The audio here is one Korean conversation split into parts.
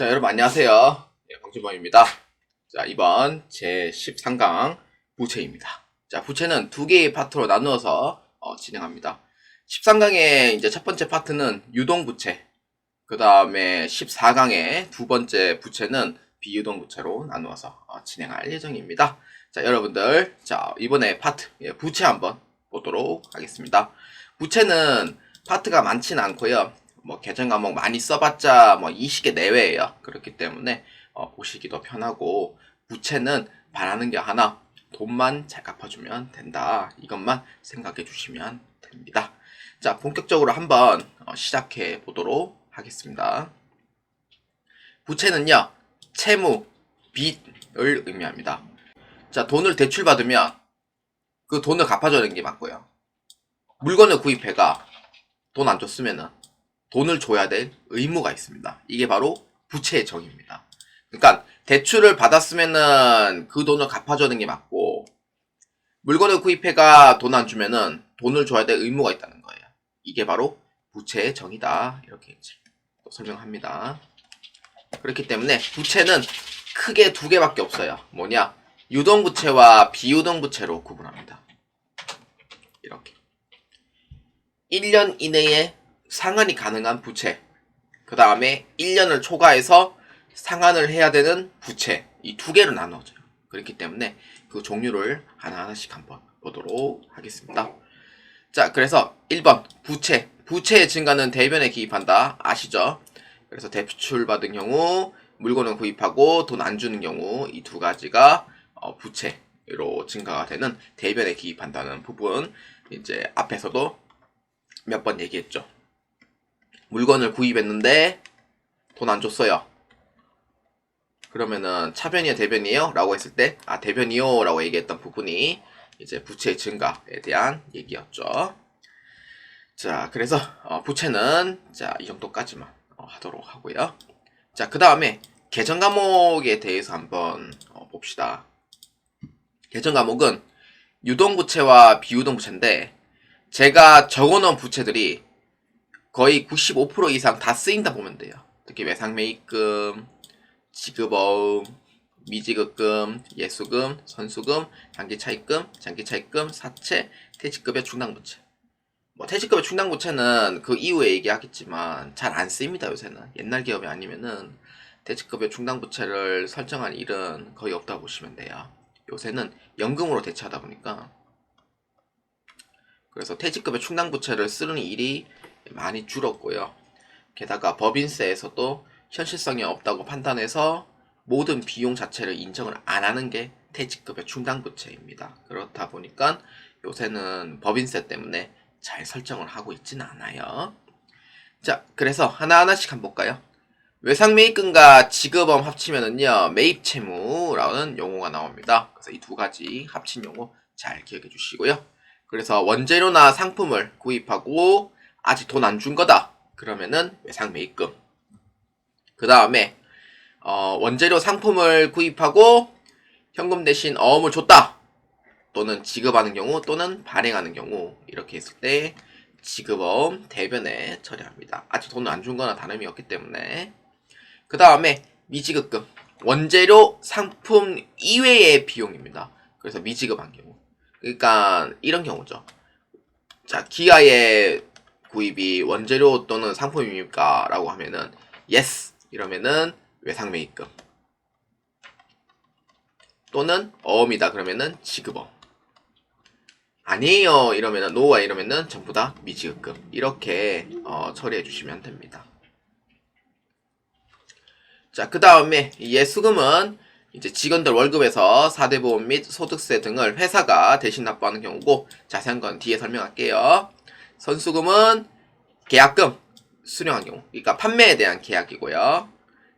자, 여러분 안녕하세요. 방준범입니다. 자, 이번 제13강 부채입니다. 자, 부채는 두 개의 파트로 나누어서 진행합니다. 13강의 이제 첫 번째 파트는 유동부채, 그 다음에 14강의 두 번째 부채는 비유동부채로 나누어서 진행할 예정입니다. 자, 여러분들, 자, 이번에 파트, 부채 한번 보도록 하겠습니다. 부채는 파트가 많지는 않고요. 계정 과목 많이 써봤자 20개 내외예요. 그렇기 때문에 보시기도 편하고, 부채는 바라는 게 하나, 돈만 잘 갚아주면 된다. 이것만 생각해 주시면 됩니다. 자, 본격적으로 한번 시작해 보도록 하겠습니다. 부채는요, 채무, 빚을 의미합니다. 자, 돈을 대출받으면 그 돈을 갚아주는 게 맞고요. 물건을 구입해가 돈 안 줬으면은 돈을 줘야 될 의무가 있습니다. 이게 바로 부채의 정의입니다. 그러니까 대출을 받았으면은 그 돈을 갚아주는 게 맞고, 물건을 구입해가 돈 안 주면은 돈을 줘야 될 의무가 있다는 거예요. 이게 바로 부채의 정의다. 이렇게 이제 또 설명합니다. 그렇기 때문에 부채는 크게 두 개밖에 없어요. 뭐냐? 유동부채와 비유동부채로 구분합니다. 이렇게 1년 이내에 상환이 가능한 부채, 그 다음에 1년을 초과해서 상환을 해야 되는 부채, 이 두 개로 나누어져요. 그렇기 때문에 그 종류를 하나하나씩 한번 보도록 하겠습니다. 자, 그래서 1번 부채, 부채의 증가는 대변에 기입한다. 아시죠? 그래서 대출 받은 경우, 물건을 구입하고 돈 안 주는 경우, 이 두 가지가 부채로 증가가 되는 대변에 기입한다는 부분, 이제 앞에서도 몇 번 얘기했죠. 물건을 구입했는데 돈 안 줬어요. 그러면은 차변이에요, 대변이에요? 라고 했을 때 대변이요 라고 얘기했던 부분이 이제 부채의 증가에 대한 얘기였죠. 자, 그래서 부채는 자, 이 정도까지만 하도록 하고요. 자, 그 다음에 계정 과목에 대해서 한번 봅시다. 계정 과목은 유동부채와 비유동부채인데, 제가 적어놓은 부채들이 거의 95% 이상 다 쓰인다 보면 돼요. 특히 외상매입금, 지급어음, 미지급금, 예수금, 선수금, 장기차입금, 장기차입금, 사채, 퇴직급여 충당부채. 퇴직급여 충당부채는 그 이후에 얘기하겠지만 잘 안 쓰입니다. 요새는 옛날 기업이 아니면은 퇴직급여 충당부채를 설정할 일은 거의 없다고 보시면 돼요. 요새는 연금으로 대체하다 보니까, 그래서 퇴직급여 충당부채를 쓰는 일이 많이 줄었고요. 게다가 법인세에서도 현실성이 없다고 판단해서 모든 비용 자체를 인정을 안 하는 게 퇴직급여 충당부채입니다. 그렇다 보니까 요새는 법인세 때문에 잘 설정을 하고 있지는 않아요. 자, 그래서 하나하나씩 한번 볼까요? 외상매입금과 지급어음 합치면은요, 매입채무라는 용어가 나옵니다. 그래서 이 두 가지 합친 용어 잘 기억해 주시고요. 그래서 원재료나 상품을 구입하고 아직 돈 안 준 거다. 그러면은 외상매입금. 그 다음에 원재료 상품을 구입하고 현금 대신 어음을 줬다. 또는 지급하는 경우 또는 발행하는 경우, 이렇게 했을 때 지급어음 대변에 처리합니다. 아직 돈을 안 준 거나 다름이 없기 때문에. 그 다음에 미지급금. 원재료 상품 이외의 비용입니다. 그래서 미지급한 경우. 그러니까 이런 경우죠. 자, 기아의 구입이 원재료 또는 상품입니까? 라고 하면은 yes 이러면은 외상매입금, 또는 어음이다 그러면은 지급어음, 아니에요 이러면은 no와 이러면은 전부 다 미지급금. 이렇게 처리해 주시면 됩니다. 자, 그 다음에 예수금은 이제 직원들 월급에서 4대 보험 및 소득세 등을 회사가 대신 납부하는 경우고, 자세한 건 뒤에 설명할게요. 선수금은 계약금, 수령한 경우, 그러니까 판매에 대한 계약이고요.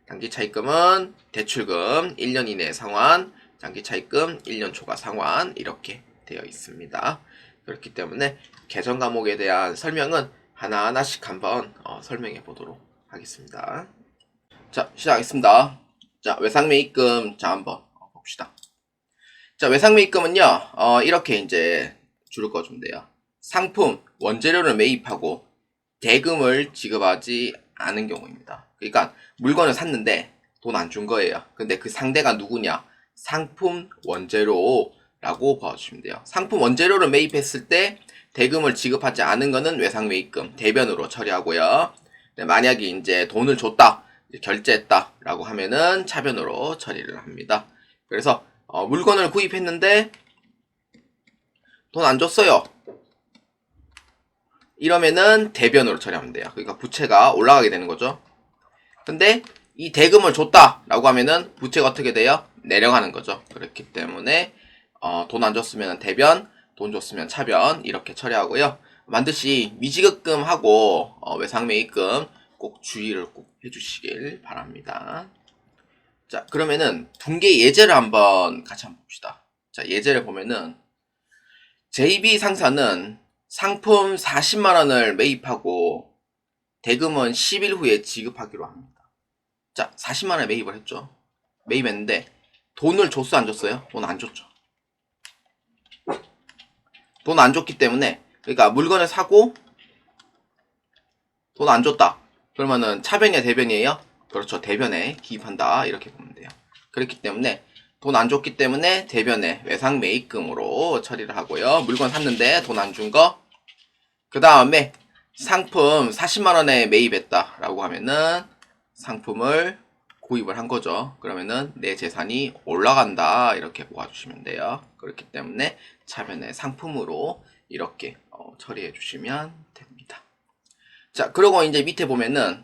장기차입금은 대출금 1년 이내 상환, 장기차입금 1년 초과 상환, 이렇게 되어 있습니다. 그렇기 때문에 계정 과목에 대한 설명은 하나하나씩 한번 설명해 보도록 하겠습니다. 자, 시작하겠습니다. 자, 외상매입금 자 한번 봅시다. 자, 외상매입금은요 이렇게 이제 줄을 꺼주면 돼요. 상품, 원재료를 매입하고 대금을 지급하지 않은 경우입니다. 그러니까 물건을 샀는데 돈 안 준 거예요. 근데 그 상대가 누구냐? 상품 원재료라고 봐주시면 돼요. 상품 원재료를 매입했을 때 대금을 지급하지 않은 거는 외상 매입금 대변으로 처리하고요. 만약에 이제 돈을 줬다, 결제했다 라고 하면은 차변으로 처리를 합니다. 그래서 물건을 구입했는데 돈 안 줬어요. 이러면은 대변으로 처리하면 돼요. 그러니까 부채가 올라가게 되는 거죠. 근데 이 대금을 줬다 라고 하면은 부채가 어떻게 돼요? 내려가는 거죠. 그렇기 때문에 돈 안 줬으면 대변, 돈 줬으면 차변 이렇게 처리하고요. 반드시 미지급금하고 외상매입금 꼭 주의를 꼭 해주시길 바랍니다. 자, 그러면은 분계 예제를 한번 같이 한번 봅시다. 자, 예제를 보면은 JB 상사는 상품 40만원을 매입하고 대금은 10일 후에 지급하기로 합니다. 자, 40만원에 매입을 했죠. 매입했는데 돈을 줬어 안 줬어요? 돈 안 줬죠. 돈 안 줬기 때문에, 그러니까 물건을 사고 돈 안 줬다. 그러면은 차변이야 대변이에요? 그렇죠. 대변에 기입한다. 이렇게 보면 돼요. 그렇기 때문에 돈 안 줬기 때문에 대변에 외상 매입금으로 처리를 하고요. 물건 샀는데 돈 안 준 거. 그 다음에 상품 40만원에 매입했다 라고 하면은 상품을 구입을 한 거죠. 그러면은 내 재산이 올라간다 이렇게 보아주시면 돼요. 그렇기 때문에 차변의 상품으로 이렇게 처리해 주시면 됩니다. 자, 그리고 이제 밑에 보면은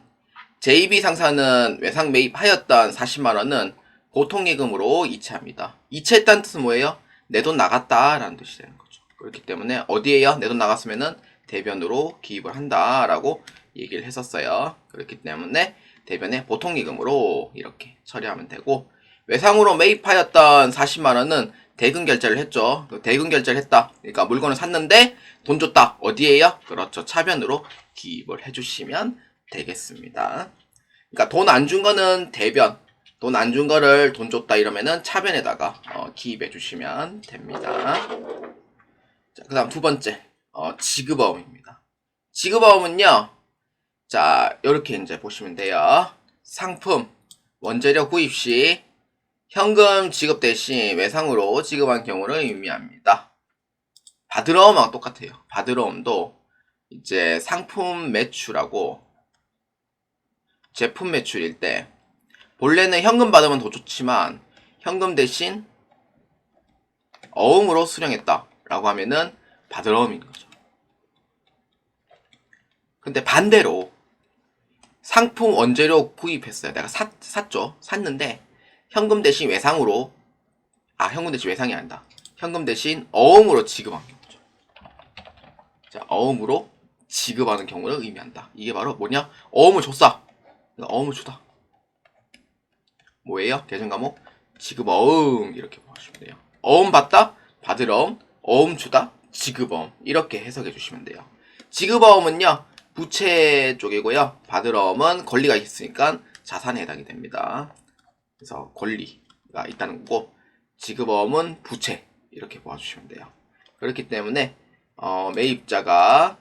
JB 상사는 외상 매입하였던 40만원은 보통예금으로 이체합니다. 이체했다는 뜻은 뭐예요? 내 돈 나갔다 라는 뜻이 되는 거죠. 그렇기 때문에 어디에요? 내 돈 나갔으면은 대변으로 기입을 한다 라고 얘기를 했었어요. 그렇기 때문에 대변에 보통예금으로 이렇게 처리하면 되고, 외상으로 매입하였던 40만원은 대금 결제를 했죠. 대금 결제를 했다. 그러니까 물건을 샀는데 돈 줬다. 어디에요? 그렇죠. 차변으로 기입을 해주시면 되겠습니다. 그러니까 돈 안 준 거는 대변, 돈 안 준 거를 돈 줬다 이러면은 차변에다가 기입해 주시면 됩니다. 자, 그 다음 두 번째 지급어음입니다. 지급어음은요, 자, 요렇게 이제 보시면 돼요. 상품, 원재료 구입 시 현금 지급 대신 외상으로 지급한 경우를 의미합니다. 받으러움하고 똑같아요. 받으러움도 이제 상품 매출하고 제품 매출일 때 본래는 현금 받으면 더 좋지만 현금 대신 어음으로 수령했다 라고 하면은 받으러움인 거죠. 근데 반대로 상품 원재료 구입했어요. 내가 샀죠. 샀는데 현금 대신 외상으로, 현금 대신 외상이 아니다. 현금 대신 어음으로 지급한 경우죠. 자, 어음으로 지급하는 경우를 의미한다. 이게 바로 뭐냐? 어음을 줬어. 어음을 주다. 뭐예요? 계정 과목 지급 어음 이렇게 보시면 돼요. 어음 받다, 받을 어음, 어음 주다, 지급 어음 이렇게 해석해 주시면 돼요. 지급 어음은요 부채 쪽이고요. 받을 어음은 권리가 있으니까 자산에 해당이 됩니다. 그래서 권리가 있다는 거고, 지급 어음은 부채 이렇게 보아주시면 돼요. 그렇기 때문에 매입자가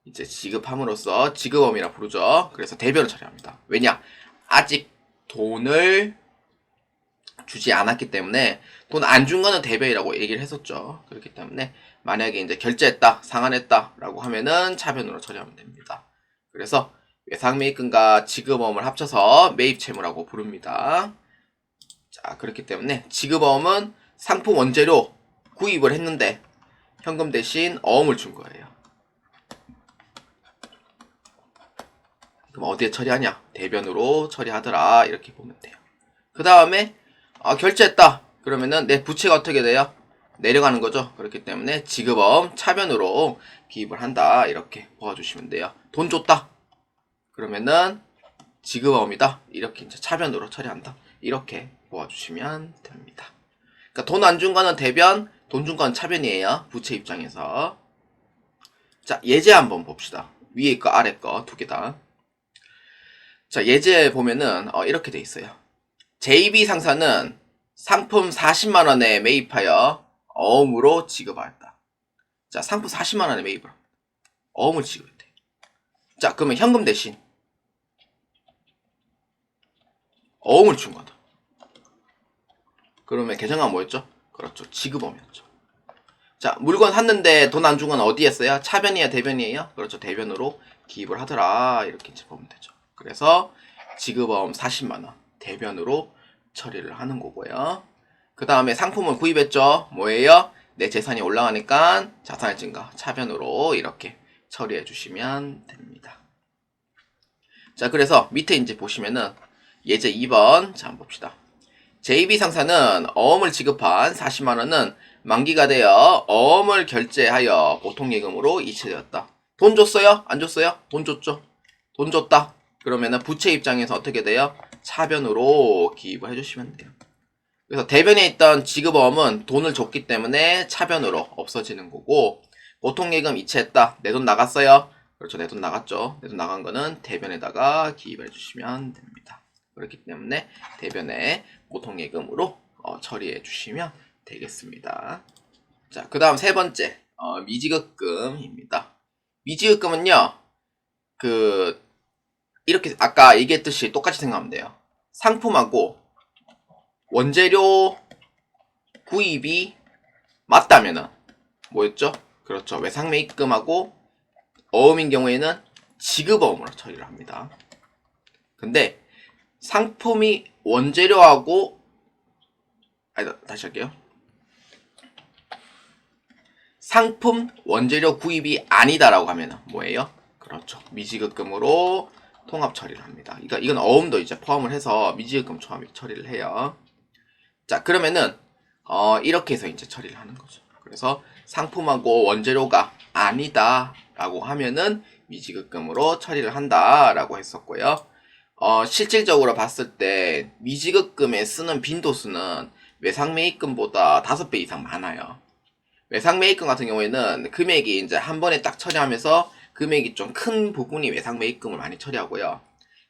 이제 지급함으로써 지급어음이라 부르죠. 그래서 대변을 처리합니다. 왜냐? 아직 돈을 주지 않았기 때문에, 돈 안 준 거는 대변이라고 얘기를 했었죠. 그렇기 때문에 만약에 이제 결제했다, 상환했다 라고 하면은 차변으로 처리하면 됩니다. 그래서 외상매입금과 지급어음을 합쳐서 매입채무라고 부릅니다. 자, 그렇기 때문에 지급어음은 상품 원재료 구입을 했는데 현금 대신 어음을 준 거예요. 그럼 어디에 처리하냐? 대변으로 처리하더라 이렇게 보면 돼요. 그 다음에 결제했다 그러면은 내 부채가 어떻게 돼요? 내려가는 거죠. 그렇기 때문에 지급어음 차변으로 기입을 한다 이렇게 보아주시면 돼요. 돈 줬다 그러면은 지급어음이다 이렇게 이제 차변으로 처리한다 이렇게 보아주시면 됩니다. 그러니까 돈 안 준 거는 대변, 돈 준 거는 차변이에요. 부채 입장에서. 자, 예제 한번 봅시다. 위에 거 아래 거 두 개다. 자, 예제 보면은 이렇게 돼 있어요. JB 상사는 상품 40만원에 매입하여 어음으로 지급하였다. 자, 상품 40만원에 매입을 합니다. 어음을 지급했대. 자, 그러면 현금 대신 어음을 준 거다. 그러면 계정은 뭐였죠? 그렇죠. 지급어음이었죠. 자, 물건 샀는데 돈 안 준 건 어디 했어요? 차변이에요? 대변이에요? 그렇죠. 대변으로 기입을 하더라. 이렇게 이제 보면 되죠. 그래서 지급어음 40만원 대변으로 처리를 하는 거고요. 그 다음에 상품을 구입했죠. 뭐예요? 내 재산이 올라가니까 자산의 증가 차변으로 이렇게 처리해 주시면 됩니다. 자, 그래서 밑에 이제 보시면은 예제 2번 자 한번 봅시다. JB상사는 어음을 지급한 40만원은 만기가 되어 어음을 결제하여 보통예금으로 이체되었다. 돈 줬어요? 안 줬어요? 돈 줬죠. 돈 줬다. 그러면은 부채 입장에서 어떻게 돼요? 차변으로 기입을 해주시면 돼요. 그래서 대변에 있던 지급어음은 돈을 줬기 때문에 차변으로 없어지는 거고, 보통예금 이체했다. 내 돈 나갔어요? 그렇죠. 내 돈 나갔죠. 내 돈 나간 거는 대변에다가 기입을 해주시면 됩니다. 그렇기 때문에 대변에 보통예금으로 처리해 주시면 되겠습니다. 자, 그 다음 세 번째 미지급금입니다. 미지급금은요, 이렇게 아까 얘기했듯이 똑같이 생각하면 돼요. 상품하고 원재료 구입이 맞다면은 뭐였죠? 그렇죠. 외상매입금하고 어음인 경우에는 지급어음으로 처리를 합니다. 근데 상품이 원재료하고 다시 할게요. 상품 원재료 구입이 아니다라고 하면 뭐예요? 그렇죠. 미지급금으로 통합 처리를 합니다. 그러니까 이건 어음도 이제 포함을 해서 미지급금 처리를 해요. 자, 그러면은 이렇게 해서 이제 처리를 하는 거죠. 그래서 상품하고 원재료가 아니다라고 하면은 미지급금으로 처리를 한다라고 했었고요. 실질적으로 봤을 때 미지급금에 쓰는 빈도수는 외상매입금보다 5배 이상 많아요. 외상매입금 같은 경우에는 금액이 이제 한 번에 딱 처리하면서 금액이 좀 큰 부분이 외상매입금을 많이 처리하고요.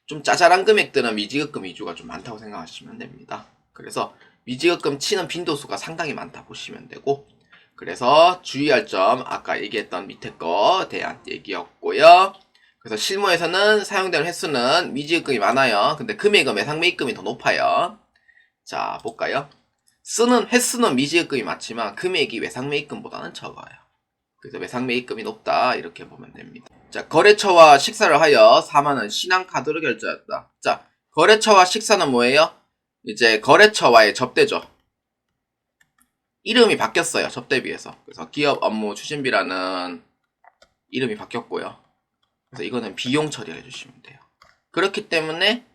좀 짜잘한 금액들은 미지급금 위주가 좀 많다고 생각하시면 됩니다. 그래서 미지급금 치는 빈도수가 상당히 많다 보시면 되고, 그래서 주의할 점 아까 얘기했던 밑에 거 대한 얘기였고요. 그래서 실무에서는 사용되는 횟수는 미지급금이 많아요. 근데 금액은 외상매입금이 더 높아요. 자, 볼까요? 쓰는 횟수는 미지급금이 많지만 금액이 외상매입금보다는 적어요. 그래서 외상매입금이 높다 이렇게 보면 됩니다. 자, 거래처와 식사를 하여 4만원 신한카드로 결제했다. 자, 거래처와 식사는 뭐예요? 이제 거래처와의 접대죠. 이름이 바뀌었어요. 접대비에서. 그래서 기업 업무 추진비라는 이름이 바뀌었고요. 그래서 이거는 비용 처리를 해주시면 돼요. 그렇기 때문에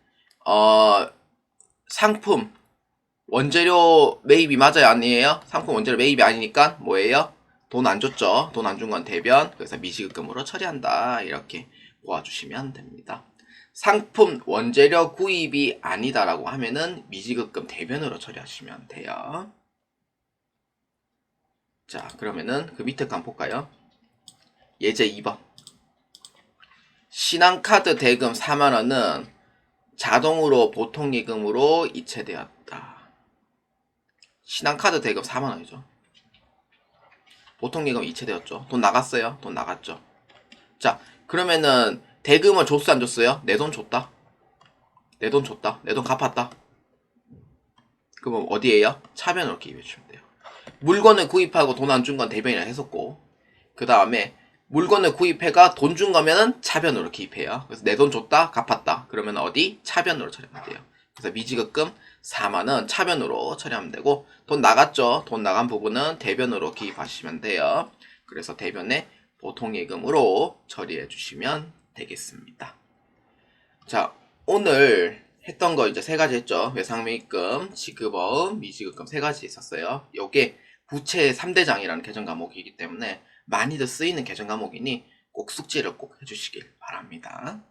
상품 원재료 매입이 맞아요? 아니에요? 상품 원재료 매입이 아니니까 뭐예요? 돈 안 줬죠. 돈 안 준 건 대변. 그래서 미지급금으로 처리한다. 이렇게 보아주시면 됩니다. 상품 원재료 구입이 아니다라고 하면은 미지급금 대변으로 처리하시면 돼요. 자, 그러면은 그 밑에 거 한번 볼까요? 예제 2번. 신한카드 대금 4만원은 자동으로 보통예금으로 이체되었다. 신한카드 대금 4만원이죠. 보통예금 이체되었죠. 돈 나갔어요. 돈 나갔죠. 자, 그러면은 대금을 줬어 안 줬어요? 내 돈 줬다. 내 돈 줬다. 내 돈 갚았다. 그럼 어디에요? 차변으로 기입해 주시면 돼요. 물건을 구입하고 돈 안 준 건 대변이라 했었고, 그 다음에 물건을 구입해가 돈 준 거면은 차변으로 기입해요. 그래서 내 돈 줬다, 갚았다. 그러면 어디? 차변으로 처리하면 돼요. 그래서 미지급금 4만원 차변으로 처리하면 되고, 돈 나갔죠? 돈 나간 부분은 대변으로 기입하시면 돼요. 그래서 대변에 보통예금으로 처리해 주시면 되겠습니다. 자, 오늘 했던 거 이제 세 가지 했죠. 외상매입금, 지급어음, 미지급금 세 가지 있었어요. 요게 부채 3대장이라는 개정 과목이기 때문에 많이들 쓰이는 개정 과목이니 꼭 숙지를 꼭 해주시길 바랍니다.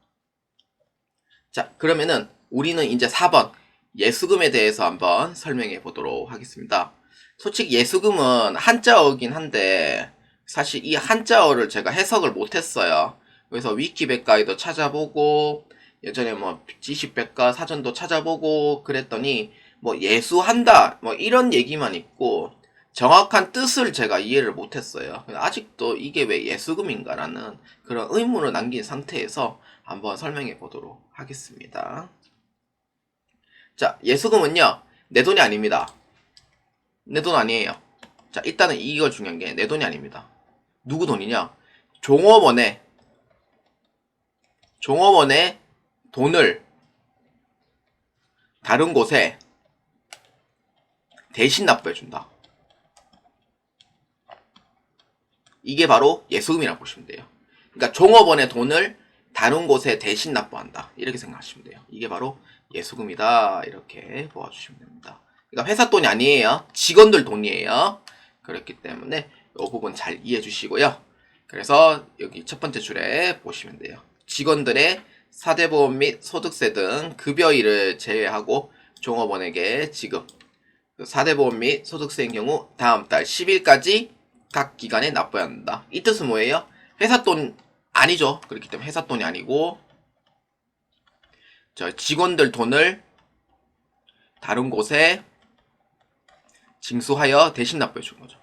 자, 그러면은 우리는 이제 4번 예수금에 대해서 한번 설명해 보도록 하겠습니다. 솔직히 예수금은 한자어긴 한데 사실 이 한자어를 제가 해석을 못했어요. 그래서 위키백과에도 찾아보고 예전에 뭐 지식백과 사전도 찾아보고 그랬더니 뭐 예수한다 뭐 이런 얘기만 있고 정확한 뜻을 제가 이해를 못했어요. 아직도 이게 왜 예수금인가라는 그런 의문을 남긴 상태에서 한번 설명해 보도록 하겠습니다. 자, 예수금은요, 내 돈이 아닙니다. 내 돈 아니에요. 자, 일단은 이거 중요한 게 내 돈이 아닙니다. 누구 돈이냐? 종업원의 돈을 다른 곳에 대신 납부해준다. 이게 바로 예수금이라고 보시면 돼요. 그러니까 종업원의 돈을 다른 곳에 대신 납부한다. 이렇게 생각하시면 돼요. 이게 바로 예수금이다. 이렇게 보아주시면 됩니다. 그러니까 회사 돈이 아니에요. 직원들 돈이에요. 그렇기 때문에 이 부분 잘 이해해 주시고요. 그래서 여기 첫 번째 줄에 보시면 돼요. 직원들의 사대보험 및 소득세 등 급여일을 제외하고 종업원에게 지급, 사대보험 및 소득세인 경우 다음 달 10일까지 각 기간에 납부해야 한다. 이 뜻은 뭐예요? 회사 돈 아니죠. 그렇기 때문에 회사 돈이 아니고 저 직원들 돈을 다른 곳에 징수하여 대신 납부해 준 거죠.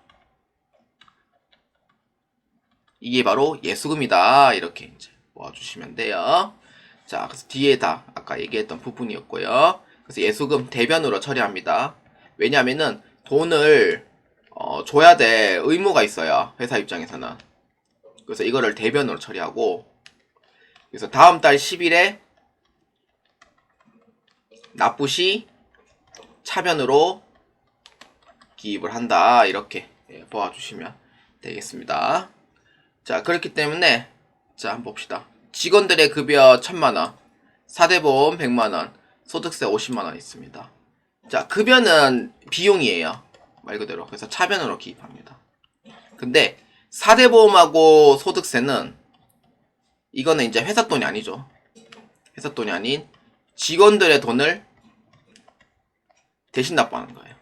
이게 바로 예수금이다. 이렇게 이제 모아주시면 돼요. 자, 그래서 뒤에 다 아까 얘기했던 부분이었고요. 그래서 예수금 대변으로 처리합니다. 왜냐하면은 돈을 줘야 될 의무가 있어요. 회사 입장에서는. 그래서 이거를 대변으로 처리하고, 그래서 다음 달 10일에 납부 시 차변으로 기입을 한다. 이렇게 보아주시면 되겠습니다. 자, 그렇기 때문에 자, 한번 봅시다. 직원들의 급여 1000만원, 사대보험 100만원, 소득세 50만원 있습니다. 자, 급여는 비용이에요. 말 그대로. 그래서 차변으로 기입합니다. 근데 사대보험하고 소득세는 이거는 이제 회사 돈이 아니죠. 회사 돈이 아닌 직원들의 돈을 대신 납부하는 거예요.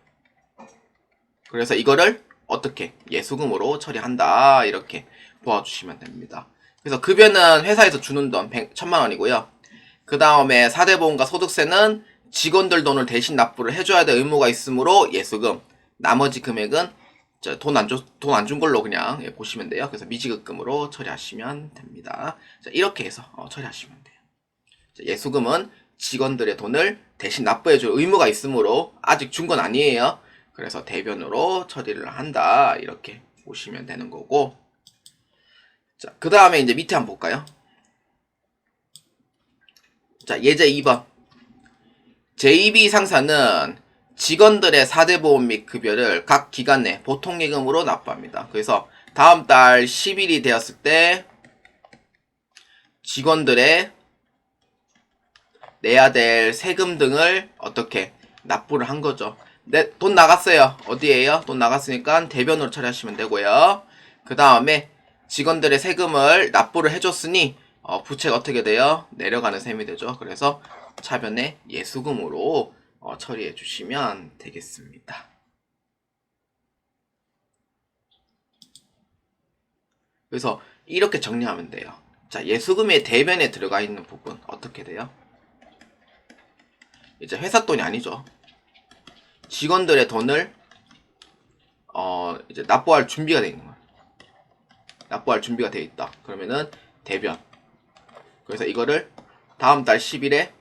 그래서 이거를 어떻게 예수금으로 처리한다. 이렇게 보아주시면 됩니다. 그래서 급여는 회사에서 주는 돈 1000만원이고요. 그 다음에 사대보험과 소득세는 직원들 돈을 대신 납부를 해줘야 될 의무가 있으므로 예수금, 나머지 금액은 돈 안 준 걸로 그냥 보시면 돼요. 그래서 미지급금으로 처리하시면 됩니다. 자, 이렇게 해서 처리하시면 돼요. 자, 예수금은 직원들의 돈을 대신 납부해줄 의무가 있으므로 아직 준 건 아니에요. 그래서 대변으로 처리를 한다. 이렇게 보시면 되는 거고. 자, 그 다음에 이제 밑에 한번 볼까요? 자, 예제 2번. 제2B 상사는 직원들의 사대보험 및 급여를 각 기간 내 보통예금으로 납부합니다. 그래서 다음 달 10일이 되었을 때 직원들의 내야 될 세금 등을 어떻게 납부를 한 거죠. 돈 나갔어요. 어디에요? 돈 나갔으니까 대변으로 처리하시면 되고요. 그 다음에 직원들의 세금을 납부를 해줬으니 부채가 어떻게 돼요? 내려가는 셈이 되죠. 그래서 차변에 예수금으로 처리해 주시면 되겠습니다. 그래서 이렇게 정리하면 돼요. 자, 예수금의 대변에 들어가 있는 부분 어떻게 돼요? 이제 회사 돈이 아니죠. 직원들의 돈을 이제 납부할 준비가 되어 있는 거예요. 납부할 준비가 되어 있다. 그러면은 대변. 그래서 이거를 다음 달 10일에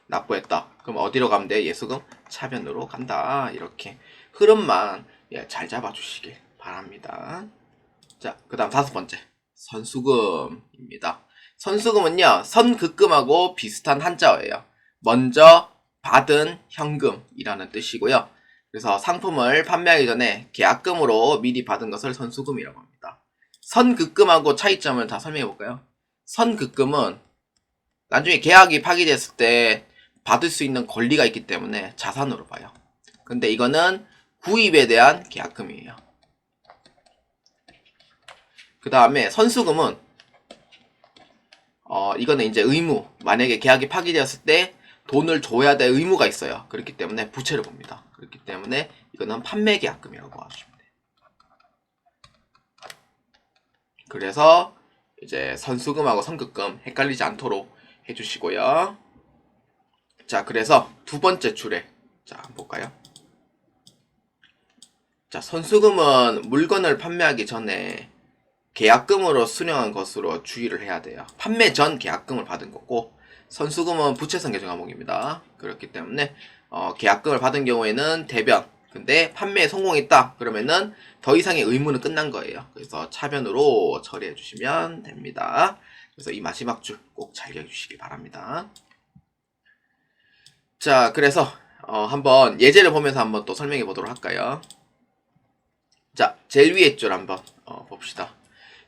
납부했다. 그럼 어디로 가면 돼? 예수금 차변으로 간다. 이렇게 흐름만 잘 잡아주시길 바랍니다. 자, 그 다음 5번째 선수금입니다. 선수금은요, 선급금하고 비슷한 한자어예요. 먼저 받은 현금이라는 뜻이고요. 그래서 상품을 판매하기 전에 계약금으로 미리 받은 것을 선수금이라고 합니다. 선급금하고 차이점을 다 설명해 볼까요? 선급금은 나중에 계약이 파기됐을 때 받을 수 있는 권리가 있기 때문에 자산으로 봐요. 근데 이거는 구입에 대한 계약금이에요. 그 다음에 선수금은 이거는 이제 의무, 만약에 계약이 파기되었을 때 돈을 줘야 될 의무가 있어요. 그렇기 때문에 부채를 봅니다. 그렇기 때문에 이거는 판매 계약금이라고 봐주시면 돼요. 그래서 이제 선수금하고 선급금 헷갈리지 않도록 해주시고요. 자, 그래서 두 번째 줄에 자, 한번 볼까요? 자, 선수금은 물건을 판매하기 전에 계약금으로 수령한 것으로 주의를 해야 돼요. 판매 전 계약금을 받은 거고, 선수금은 부채성 계정 항목입니다. 그렇기 때문에 계약금을 받은 경우에는 대변, 근데 판매에 성공했다 그러면은 더 이상의 의무는 끝난 거예요. 그래서 차변으로 처리해 주시면 됩니다. 그래서 이 마지막 줄 꼭 잘 기억해 주시기 바랍니다. 자, 그래서 한번 예제를 보면서 한번 또 설명해 보도록 할까요? 자, 제일 위에 줄 한번 봅시다.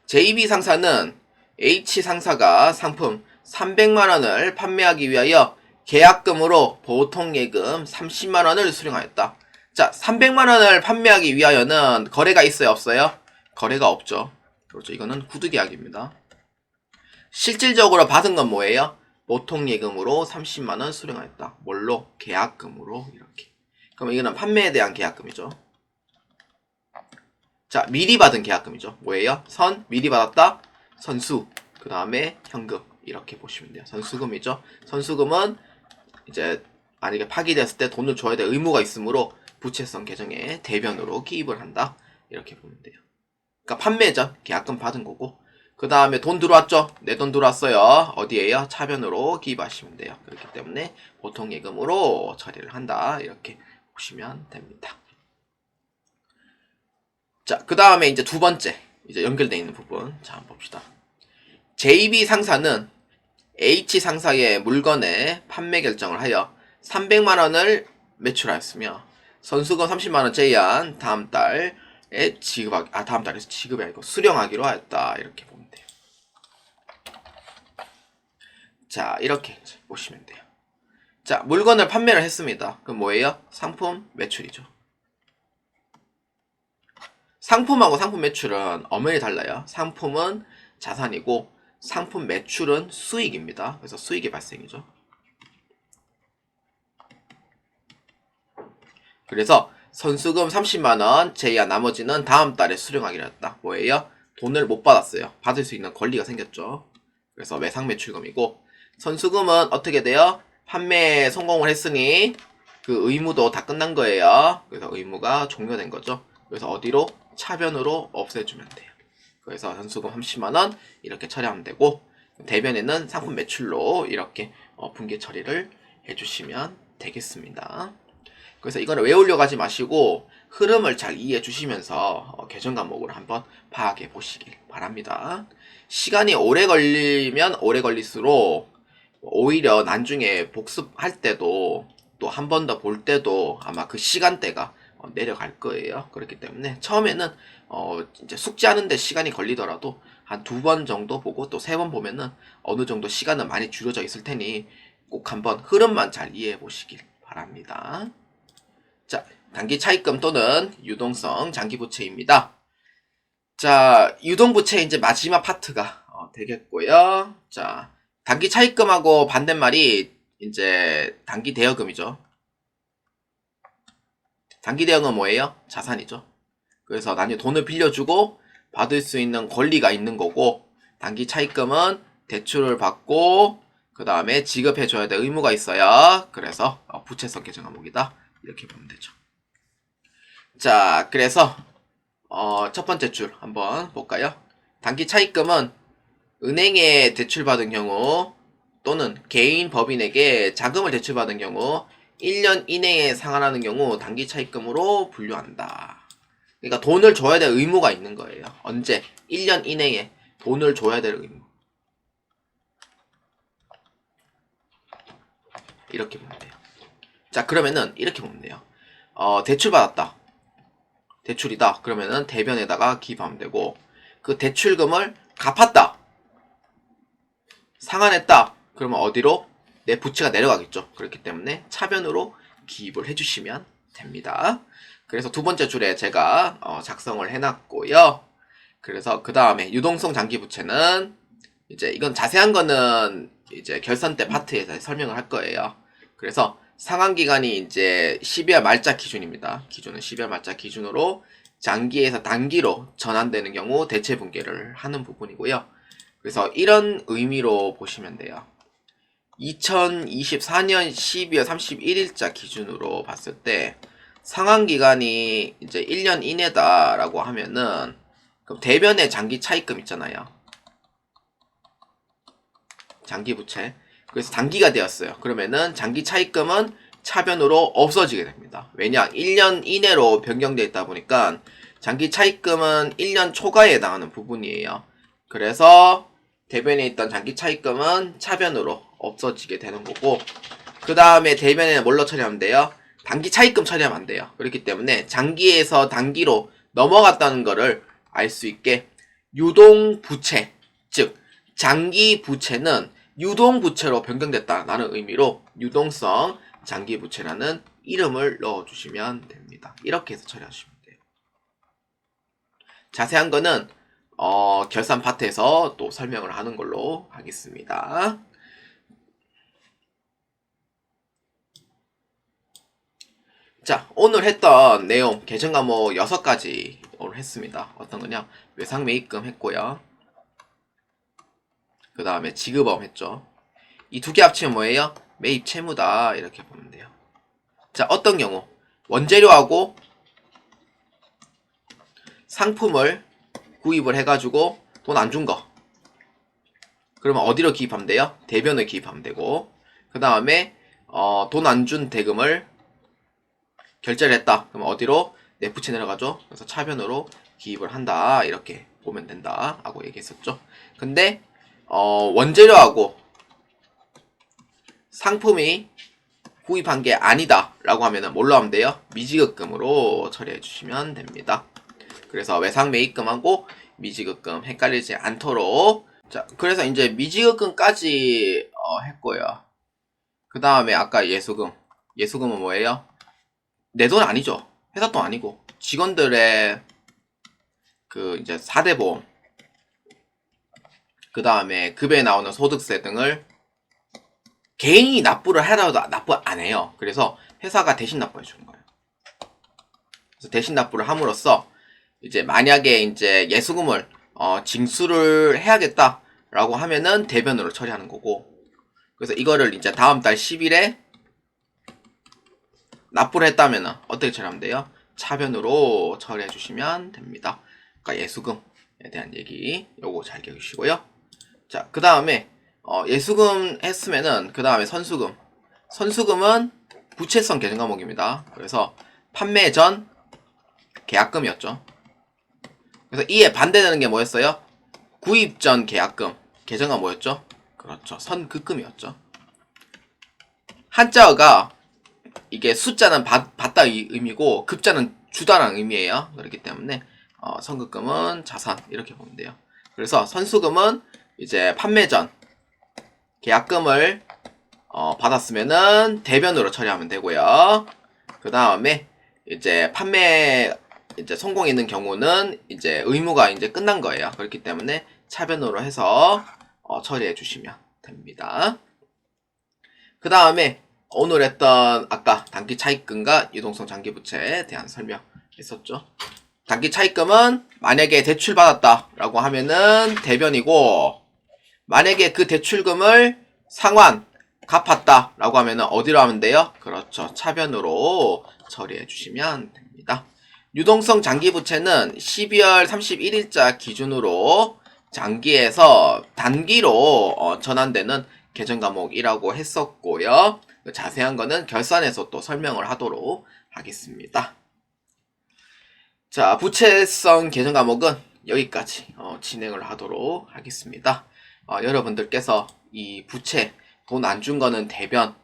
JB 상사는 H 상사가 상품 300만원을 판매하기 위하여 계약금으로 보통예금 30만원을 수령하였다. 자, 300만원을 판매하기 위하여는 거래가 있어요, 없어요? 거래가 없죠. 그렇죠. 이거는 구두계약입니다. 실질적으로 받은 건 뭐예요? 보통예금으로 30만원 수령하였다. 뭘로? 계약금으로 이렇게. 그럼 이거는 판매에 대한 계약금이죠. 자, 미리 받은 계약금이죠. 뭐예요? 미리 받았다. 선수, 그 다음에 현금 이렇게 보시면 돼요. 선수금이죠. 선수금은 이제 만약에 파기됐을 때 돈을 줘야 될 의무가 있으므로 부채성 계정에 대변으로 기입을 한다. 이렇게 보면 돼요. 그러니까 판매전, 계약금 받은 거고 그 다음에 돈 들어왔죠? 내 돈 들어왔어요. 어디에요? 차변으로 기입하시면 돼요. 그렇기 때문에 보통 예금으로 처리를 한다. 이렇게 보시면 됩니다. 자, 그 다음에 이제 두 번째, 이제 연결되어 있는 부분. 자, 한번 봅시다. JB 상사는 H 상사의 물건의 판매 결정을 하여 300만원을 매출하였으며, 선수금 30만원 제한 다음 달에 다음 달에서 지급이 아니고 수령하기로 하였다. 이렇게 보면 돼요. 자, 이렇게 보시면 돼요. 자, 물건을 판매를 했습니다. 그럼 뭐예요? 상품 매출이죠. 상품하고 상품 매출은 엄연히 달라요. 상품은 자산이고 상품 매출은 수익입니다. 그래서 수익이 발생이죠. 그래서 선수금 30만원 제외한 나머지는 다음 달에 수령하기로 했다. 뭐예요? 돈을 못 받았어요. 받을 수 있는 권리가 생겼죠. 그래서 매상 매출금이고, 선수금은 어떻게 돼요? 판매에 성공을 했으니 그 의무도 다 끝난 거예요. 그래서 의무가 종료된 거죠. 그래서 어디로? 차변으로 없애주면 돼요. 그래서 선수금 30만원 이렇게 처리하면 되고, 대변에는 상품 매출로 이렇게 분기 처리를 해주시면 되겠습니다. 그래서 이거를 외우려고 하지 마시고 흐름을 잘 이해해 주시면서 계정 과목을 한번 파악해 보시길 바랍니다. 시간이 오래 걸리면 오래 걸릴수록 오히려 나중에 복습할 때도 또 한 번 더 볼 때도 아마 그 시간대가 내려갈 거예요. 그렇기 때문에 처음에는 이제 숙지하는데 시간이 걸리더라도 한 2번 정도 보고 또 3번 보면은 어느 정도 시간은 많이 줄여져 있을 테니 꼭 한번 흐름만 잘 이해해 보시길 바랍니다. 자, 단기 차입금 또는 유동성 장기부채입니다. 자, 유동부채 이제 마지막 파트가 되겠고요. 자, 단기 차입금하고 반대말이 이제 단기 대여금이죠. 단기 대여금은 뭐예요? 자산이죠. 그래서 나중에 돈을 빌려주고 받을 수 있는 권리가 있는 거고, 단기 차입금은 대출을 받고 그 다음에 지급해줘야 될 의무가 있어요. 그래서 부채성 계정 항목이다. 이렇게 보면 되죠. 자, 그래서 첫 번째 줄 한번 볼까요? 단기 차입금은 은행에 대출받은 경우 또는 개인 법인에게 자금을 대출받은 경우 1년 이내에 상환하는 경우 단기 차입금으로 분류한다. 그러니까 돈을 줘야 될 의무가 있는 거예요. 언제? 1년 이내에 돈을 줘야 될 의무. 이렇게 보면 돼요. 자, 그러면은 이렇게 보면 돼요. 대출 받았다. 대출이다. 그러면은 대변에다가 기입하면 되고, 그 대출금을 갚았다. 상환했다. 그러면 어디로? 내 부채가 내려가겠죠. 그렇기 때문에 차변으로 기입을 해주시면 됩니다. 그래서 두 번째 줄에 제가 작성을 해놨고요. 그래서 그 다음에 유동성 장기부채는 이제 이건 자세한 거는 이제 결산 때 파트에서 설명을 할 거예요. 그래서 상환기간이 이제 12월 말자 기준입니다. 기준은 12월 말자 기준으로 장기에서 단기로 전환되는 경우 대체 분괴를 하는 부분이고요. 그래서 이런 의미로 보시면 돼요. 2024년 12월 31일자 기준으로 봤을 때 상환기간이 이제 1년 이내다라고 하면은 그럼 대변의 장기 차입금 있잖아요. 장기부채. 그래서 단기가 되었어요. 그러면은 장기 차입금은 차변으로 없어지게 됩니다. 왜냐? 1년 이내로 변경되어 있다 보니까 장기 차입금은 1년 초과에 해당하는 부분이에요. 그래서 대변에 있던 장기 차입금은 차변으로 없어지게 되는 거고, 그 다음에 대변에는 뭘로 처리하면 돼요? 단기 차입금 처리하면 안 돼요. 그렇기 때문에 장기에서 단기로 넘어갔다는 거를 알 수 있게 유동부채, 즉 장기 부채는 유동부채로 변경됐다라는 의미로 유동성 장기부채라는 이름을 넣어주시면 됩니다. 이렇게 해서 처리하시면 돼요. 자세한 거는 결산 파트에서 또 설명을 하는 걸로 하겠습니다. 자, 오늘 했던 내용 개정 과목 6가지 오늘 했습니다. 어떤 거냐? 외상 매입금 했고요. 그 다음에 지급업 했죠. 이 두 개 합치면 뭐예요? 매입 채무다, 이렇게 보면 돼요. 자, 어떤 경우 원재료하고 상품을 구입을 해가지고 돈 안 준 거, 그러면 어디로 기입하면 돼요? 대변을 기입하면 되고, 그 다음에 돈 안 준 대금을 결제를 했다, 그럼 어디로? 내부채 내려가죠. 그래서 차변으로 기입을 한다, 이렇게 보면 된다 라고 얘기했었죠. 근데 원재료하고 상품이 구입한 게 아니다 라고 하면은 뭘로 하면 돼요? 미지급금으로 처리해 주시면 됩니다. 그래서 외상 매입금하고 미지급금 헷갈리지 않도록. 자, 그래서 이제 미지급금까지 했고요. 그 다음에 아까 예수금. 예수금은 뭐예요? 내 돈 아니죠. 회사 돈 아니고 직원들의 그 이제 4대 보험, 그 다음에 급여에 나오는 소득세 등을 개인이 납부를 하더라도 납부 안 해요. 그래서 회사가 대신 납부해 주는 거예요. 그래서 대신 납부를 함으로써 이제 만약에 이제 예수금을 징수를 해야겠다라고 하면은 대변으로 처리하는 거고, 그래서 이거를 이제 다음 달 10일에 납부를 했다면은 어떻게 처리하면 돼요? 차변으로 처리해 주시면 됩니다. 그러니까 예수금에 대한 얘기 요거 잘 기억해 주시고요. 자, 그 다음에 예수금 했으면은 그 다음에 선수금. 선수금은 부채성 계정 과목입니다. 그래서 판매 전 계약금이었죠. 그래서 이에 반대되는 게 뭐였어요? 구입 전 계약금. 계정가 뭐였죠? 그렇죠. 선급금이었죠. 한자어가 이게 숫자는 받다 의미고 급자는 주다라는 의미예요. 그렇기 때문에 선급금은 자산, 이렇게 보면 돼요. 그래서 선수금은 이제 판매 전 계약금을 받았으면은 대변으로 처리하면 되고요. 그 다음에 이제 판매 이제 성공이 있는 경우는 이제 의무가 이제 끝난 거예요. 그렇기 때문에 차변으로 해서 처리해 주시면 됩니다. 그 다음에 오늘 했던 아까 단기 차입금과 유동성 장기부채에 대한 설명했었죠. 단기 차입금은 만약에 대출 받았다라고 하면은 대변이고, 만약에 그 대출금을 상환 갚았다라고 하면은 어디로 하면 돼요? 그렇죠. 차변으로 처리해 주시면 됩니다. 유동성 장기부채는 12월 31일자 기준으로 장기에서 단기로 전환되는 개정 과목이라고 했었고요. 자세한 거는 결산에서 또 설명을 하도록 하겠습니다. 자, 부채성 개정 과목은 여기까지 진행을 하도록 하겠습니다. 여러분들께서 이 부채, 돈 안 준 거는 대변,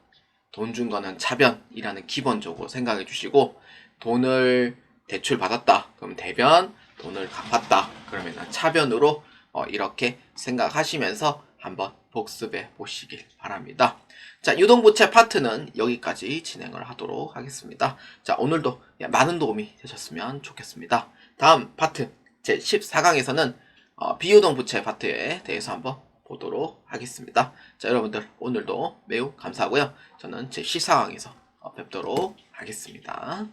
돈 준 거는 차변이라는 기본적으로 생각해 주시고, 돈을 대출 받았다 그럼 대변, 돈을 갚았다 그러면 차변으로 이렇게 생각하시면서 한번 복습해 보시길 바랍니다. 자, 유동부채 파트는 여기까지 진행을 하도록 하겠습니다. 자, 오늘도 많은 도움이 되셨으면 좋겠습니다. 다음 파트 제 14강에서는 비유동부채 파트에 대해서 한번 보도록 하겠습니다. 자, 여러분들 오늘도 매우 감사하고요. 저는 제 14강에서 뵙도록 하겠습니다.